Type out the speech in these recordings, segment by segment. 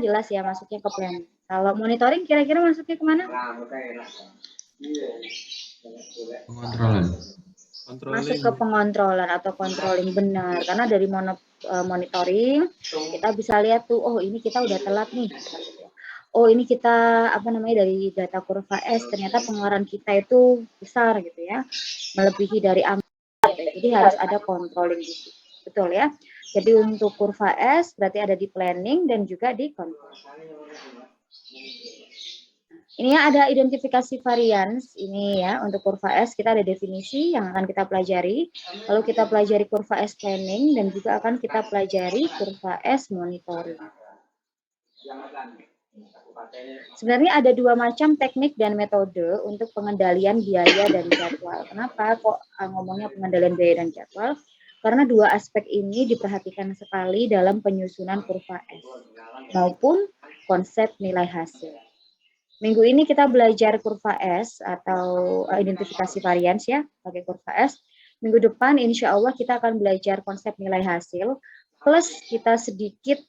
jelas ya masuknya ke planning. Kalau monitoring kira-kira masuknya kemana? Pengontrolan. Masuk ke pengontrolan atau controlling, benar. Karena dari monitoring kita bisa lihat tuh, oh ini kita udah telat nih. Oh ini kita dari data kurva S ternyata pengeluaran kita itu besar gitu ya, melebihi dari angka. Jadi harus ada controlling di situ. Betul ya. Jadi untuk kurva S berarti ada di planning dan juga di control. Ini ya ada identifikasi varians, ini ya untuk kurva S kita ada definisi yang akan kita pelajari. Lalu kita pelajari kurva S planning dan juga akan kita pelajari kurva S monitoring. Sebenarnya ada dua macam teknik dan metode untuk pengendalian biaya dan jadwal. Kenapa kok ngomongnya pengendalian biaya dan jadwal? Karena dua aspek ini diperhatikan sekali dalam penyusunan kurva S maupun konsep nilai hasil. Minggu ini kita belajar kurva S atau identifikasi varians ya, pakai kurva S. Minggu depan insya Allah kita akan belajar konsep nilai hasil, plus kita sedikit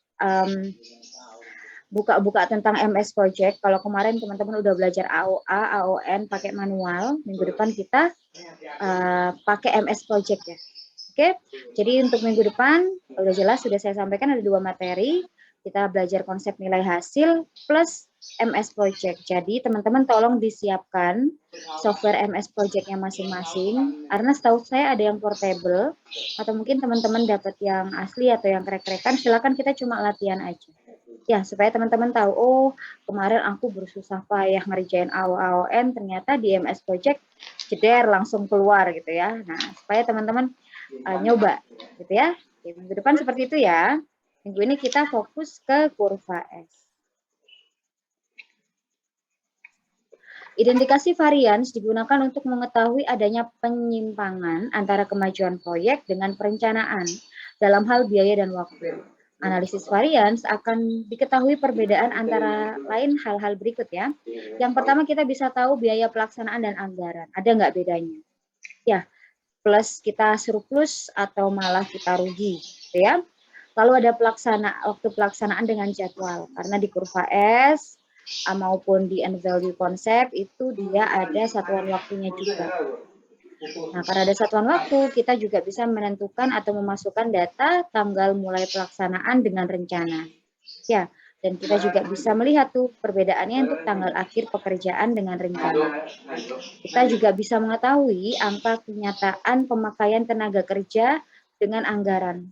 buka-buka tentang MS Project. Kalau kemarin teman-teman udah belajar AOA, AON pakai manual, minggu depan kita pakai MS Project ya. Oke, jadi untuk minggu depan udah jelas sudah saya sampaikan ada dua materi. Kita belajar konsep nilai hasil plus MS Project. Jadi teman-teman tolong disiapkan software MS Project-nya masing-masing. Karena setahu saya ada yang portable atau mungkin teman-teman dapat yang asli atau yang krek-krekan. Silakan kita cuma latihan aja. Ya supaya teman-teman tahu. Oh kemarin aku bersusah payah ngerjain AON ternyata di MS Project jeder langsung keluar gitu ya. Nah supaya teman-teman nyoba gitu ya. Minggu depan seperti itu ya. Minggu ini kita fokus ke kurva S. Identifikasi varians digunakan untuk mengetahui adanya penyimpangan antara kemajuan proyek dengan perencanaan dalam hal biaya dan waktu. Analisis varians akan diketahui perbedaan antara lain hal-hal berikut ya. Yang pertama kita bisa tahu biaya pelaksanaan dan anggaran. Ada nggak bedanya? Ya, plus kita surplus atau malah kita rugi, gitu ya. Lalu ada waktu pelaksanaan dengan jadwal, karena di kurva S maupun di end value konsep itu dia ada satuan waktunya juga. Nah, karena ada satuan waktu, kita juga bisa menentukan atau memasukkan data tanggal mulai pelaksanaan dengan rencana. Ya, dan kita juga bisa melihat tuh perbedaannya untuk tanggal akhir pekerjaan dengan rencana. Kita juga bisa mengetahui angka kenyataan pemakaian tenaga kerja dengan anggaran.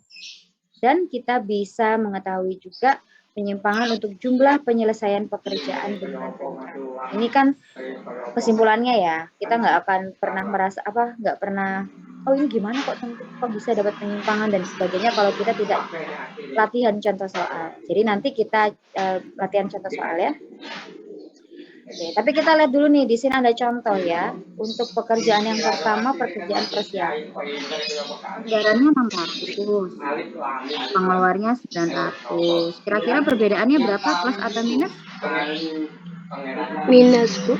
Dan kita bisa mengetahui juga penyimpangan untuk jumlah penyelesaian pekerjaan dengan rencana. Ini kan kesimpulannya ya, kita nggak akan pernah merasa nggak pernah, oh ini gimana kok bisa dapat penyimpangan dan sebagainya kalau kita tidak latihan contoh soal. Jadi nanti kita latihan contoh soal ya. Oke, tapi kita lihat dulu nih, di sini ada contoh ya. Untuk pekerjaan yang pertama, pekerjaan persiapan. Anggarannya 600, pengeluarnya 900. Kira-kira perbedaannya berapa, plus atau minus? Minus, Bu.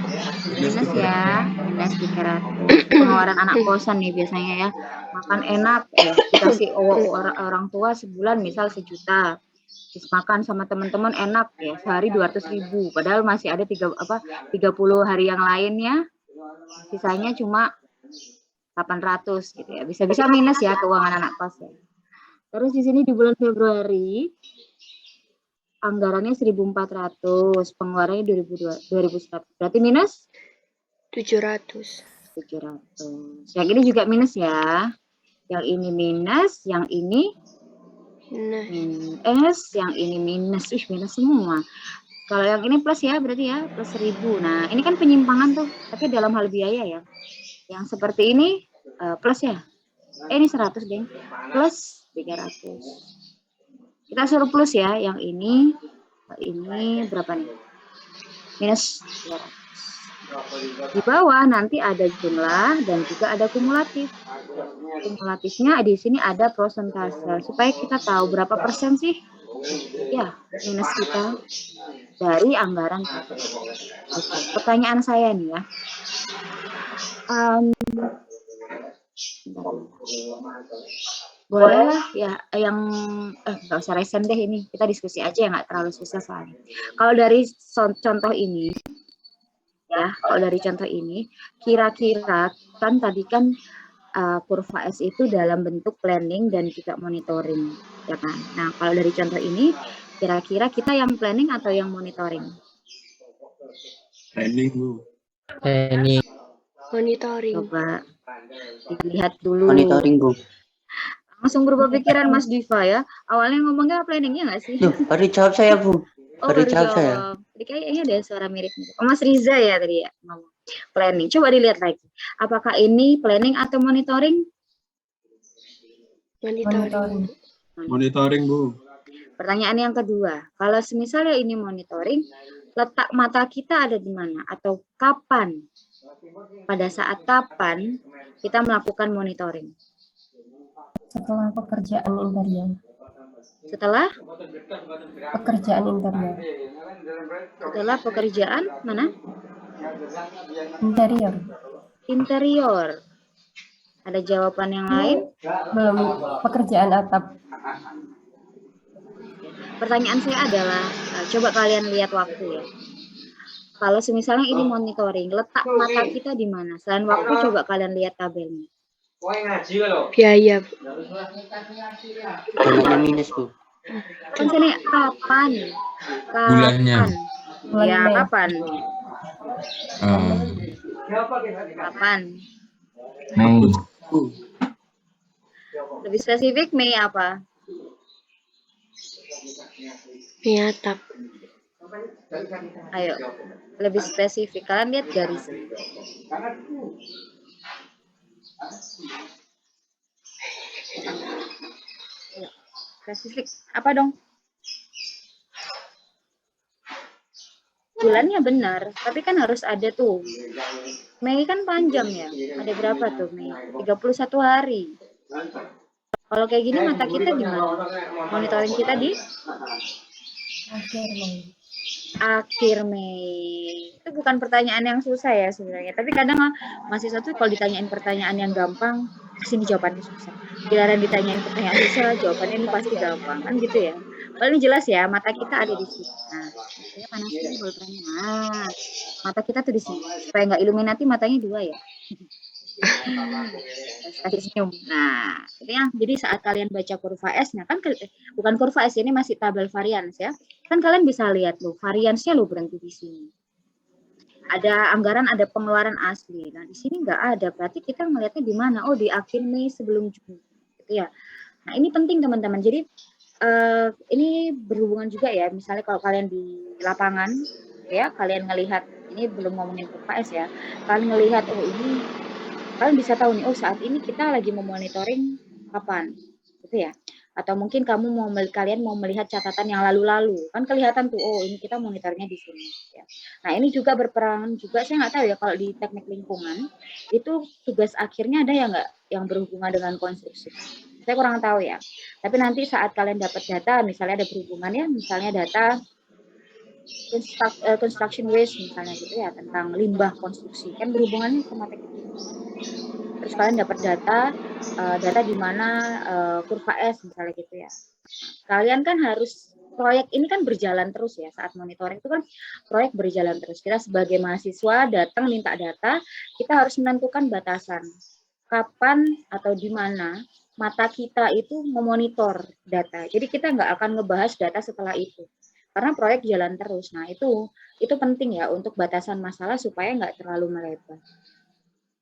Minus ya, minus 300. Pengeluaran anak kosan nih biasanya ya. Makan enak, dikasih orang tua sebulan misal 1 juta. Terus makan sama teman-teman enak ya, sehari 200.000. Padahal masih ada 30 hari yang lainnya, sisanya cuma 800 gitu ya. Bisa-bisa minus ya keuangan anak kos ya. Terus di sini di bulan Februari anggarannya 1.400, pengeluarannya 2.100. Berarti minus 700. Yang ini juga minus ya. Yang ini minus, yang ini minus, yang ini minus. Minus semua. Kalau yang ini plus ya, berarti ya plus 1.000. Nah, ini kan penyimpangan tuh, tapi dalam hal biaya ya. Yang seperti ini plus ya. Ini 100 deh. Plus 300. Kita suruh plus ya, yang ini berapa nih? Minus 200. Di bawah nanti ada jumlah dan juga ada kumulatif. Kumulatifnya di sini ada persentase supaya kita tahu berapa persen sih ya minus kita dari anggaran kita. Oke, pertanyaan saya nih ya. Boleh lah ya, yang nggak usah resen deh ini. Kita diskusi aja ya, nggak terlalu susah soalnya. Kalau dari contoh ini, ya, kalau dari contoh ini, kira-kira kan tadi kan kurva S itu dalam bentuk planning dan juga monitoring, ya kan? Nah, kalau dari contoh ini, kira-kira kita yang planning atau yang monitoring? Planning, Bu. Planning. Monitoring. Coba dilihat dulu. Monitoring, Bu. Langsung berubah pikiran Mas Diva ya. Awalnya ngomongnya planningnya nggak sih? Duh, baru jawab saya, Bu. Oh, baru baru jawab saya. jawab. Jadi kayaknya ada suara mirip-mirip. Oh, Mas Riza ya tadi ya ngomong. Planning. Coba dilihat lagi. Apakah ini planning atau monitoring? Monitoring. Monitoring, Bu. Pertanyaan yang kedua. Kalau misalnya ini monitoring, letak mata kita ada di mana? Atau kapan? Pada saat kapan kita melakukan monitoring? Setelah pekerjaan interior. Setelah? Pekerjaan interior. Setelah pekerjaan mana? Interior. Interior. Ada jawaban yang lain? Belum, pekerjaan atap. Pertanyaan saya adalah, coba kalian lihat waktu ya. Kalau misalnya ini monitoring, letak mata kita di mana? Selain waktu, coba kalian lihat tabelnya. Biaya. Bulannya minus, Bu. Kan sini kapan? Bulannya. Bulan Ya, Mei. kapan? Oh, Kapan? Mei. Lebih spesifik, Mei apa? Miatap. Ayo, lebih spesifik. Kalian lihat garis. Ayo, spesifik. Apa dong? Bulannya benar, tapi kan harus ada tuh. Mei kan panjang ya. Ada berapa tuh Mei? 31 hari. Kalau kayak gini mata kita di mana? Monitoring kita di Akhir Mei. akhir Mei. Itu bukan pertanyaan yang susah ya sebenarnya. Tapi kadang mahasiswa tuh kalau ditanyain pertanyaan yang gampang, sini jawabannya susah. Giliran ditanyain pertanyaan susah, jawabannya ini pasti gampang. Kan gitu ya. Paling jelas ya, mata kita ada di sini. Nah, saya panasin bolpennya. Nah, mata kita tuh di sini. Supaya nggak Illuminati matanya dua ya. Kasih senyum. Nah, itu ya. Jadi saat kalian baca kurva S, nah kan bukan kurva S, ini masih tabel varians ya. Kan kalian bisa lihat loh, variansnya lo berhenti di sini. Ada anggaran, ada pengeluaran asli. Nah, di sini nggak ada. Berarti kita ngelihatnya di mana? Oh, di akhir Mei sebelum Juni. Gitu ya. Nah, ini penting teman-teman. Jadi ini berhubungan juga ya. Misalnya kalau kalian di lapangan, ya, kalian ngelihat, ini belum ngomongin kurva S ya. Kalian ngelihat, oh ini, kalian bisa tahu nih, oh saat ini kita lagi memonitoring kapan, gitu ya. Atau mungkin kalian mau melihat catatan yang lalu-lalu, kan kelihatan tuh, oh ini kita monitornya di sini. Ya. Nah ini juga berperan juga, saya nggak tahu ya kalau di teknik lingkungan itu tugas akhirnya ada ya nggak yang berhubungan dengan konstruksi. Saya kurang tahu ya. Tapi nanti saat kalian dapat data, misalnya ada berhubungannya, misalnya data construction waste misalnya gitu ya, tentang limbah konstruksi, kan berhubungannya sama teknik lingkungan. Terus kalian dapat data di mana kurva S misalnya gitu ya. Kalian kan harus, proyek ini kan berjalan terus ya, saat monitoring itu kan proyek berjalan terus. Kita sebagai mahasiswa datang minta data, kita harus menentukan batasan kapan atau di mana mata kita itu memonitor data. Jadi kita nggak akan ngebahas data setelah itu. Karena proyek jalan terus. Nah, itu penting ya untuk batasan masalah supaya nggak terlalu melebar.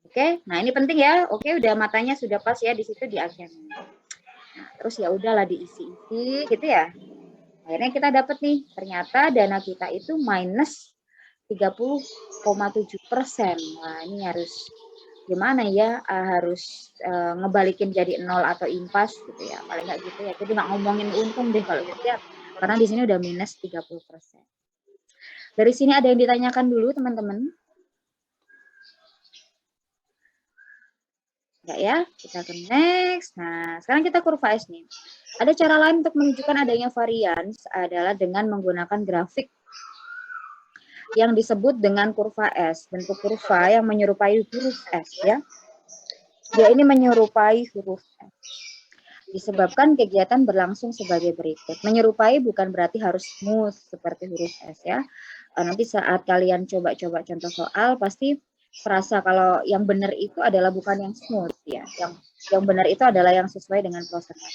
Oke, nah ini penting ya. Oke, udah matanya sudah pas ya di situ di akhirnya. Nah, terus ya udahlah diisi-isi gitu ya. Akhirnya kita dapat nih, ternyata dana kita itu minus 30,7%. Wah, ini harus gimana ya, harus ngebalikin jadi nol atau impas gitu ya, paling nggak gitu ya. Jadi nggak ngomongin untung deh kalau gitu ya, karena di sini udah minus 30%. Dari sini ada yang ditanyakan dulu teman-teman? Enggak ya, kita ke next. Nah, sekarang kita kurva S nih. Ada cara lain untuk menunjukkan adanya varians adalah dengan menggunakan grafik yang disebut dengan kurva S. Bentuk kurva yang menyerupai huruf S ya. Dia ini menyerupai huruf S. Disebabkan kegiatan berlangsung sebagai berikut. Menyerupai bukan berarti harus smooth seperti huruf S ya. Nanti saat kalian coba-coba contoh soal pasti terasa kalau yang benar itu adalah bukan yang smooth ya. Yang benar itu adalah yang sesuai dengan prosedur.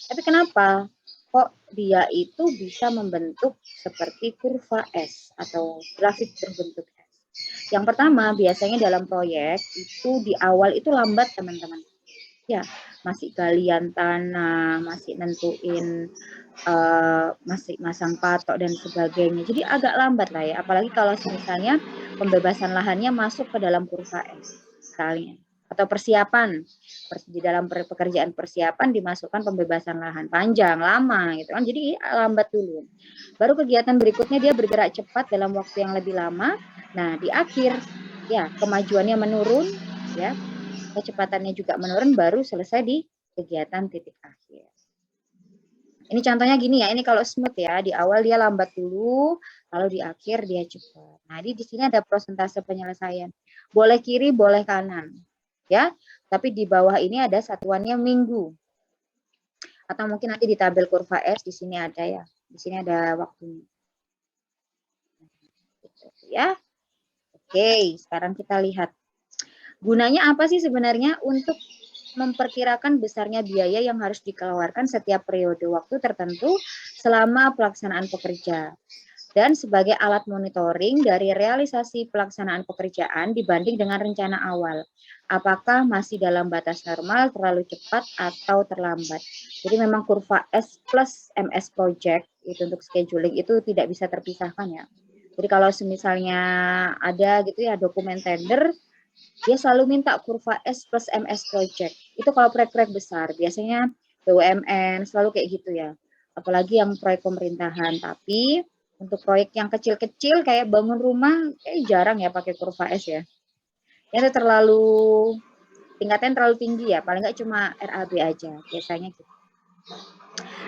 Tapi kenapa kok dia itu bisa membentuk seperti kurva S atau grafik berbentuk S? Yang pertama, biasanya dalam proyek itu di awal itu lambat teman-teman. Ya, masih galian tanah, masih nentuin, masih masang patok dan sebagainya. Jadi agak lambat lah ya, apalagi kalau misalnya pembebasan lahannya masuk ke dalam kurva S misalnya. Atau persiapan, di dalam pekerjaan persiapan dimasukkan pembebasan lahan panjang, lama gitu kan, jadi lambat dulu. Baru kegiatan berikutnya dia bergerak cepat dalam waktu yang lebih lama. Nah, di akhir ya kemajuannya menurun ya, kecepatannya juga menurun, baru selesai di kegiatan titik akhir. Ini contohnya gini ya, ini kalau smooth ya, di awal dia lambat dulu, lalu di akhir dia cepat. Nah, di sini ada prosentase penyelesaian. Boleh kiri, boleh kanan. Ya, tapi di bawah ini ada satuannya minggu. Atau mungkin nanti di tabel kurva S di sini ada ya. Di sini ada waktunya. Ya. Oke, sekarang kita lihat. Gunanya apa sih sebenarnya? Untuk memperkirakan besarnya biaya yang harus dikeluarkan setiap periode waktu tertentu selama pelaksanaan pekerja. Dan sebagai alat monitoring dari realisasi pelaksanaan pekerjaan dibanding dengan rencana awal. Apakah masih dalam batas normal, terlalu cepat, atau terlambat. Jadi memang kurva S plus MS Project itu untuk scheduling itu tidak bisa terpisahkan ya. Jadi kalau misalnya ada gitu ya dokumen tender, dia selalu minta kurva S plus MS Project. Itu kalau proyek-proyek besar, biasanya BUMN selalu kayak gitu ya. Apalagi yang proyek pemerintahan. Tapi untuk proyek yang kecil-kecil kayak bangun rumah, jarang ya pakai kurva S ya. Itu terlalu, tingkatnya terlalu tinggi ya, paling nggak cuma RAB aja, biasanya gitu.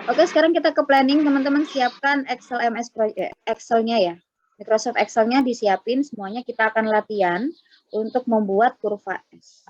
Oke, sekarang kita ke planning, teman-teman siapkan Excel MS Project, Excel-nya ya. Microsoft Excel-nya disiapin semuanya, kita akan latihan untuk membuat kurva S.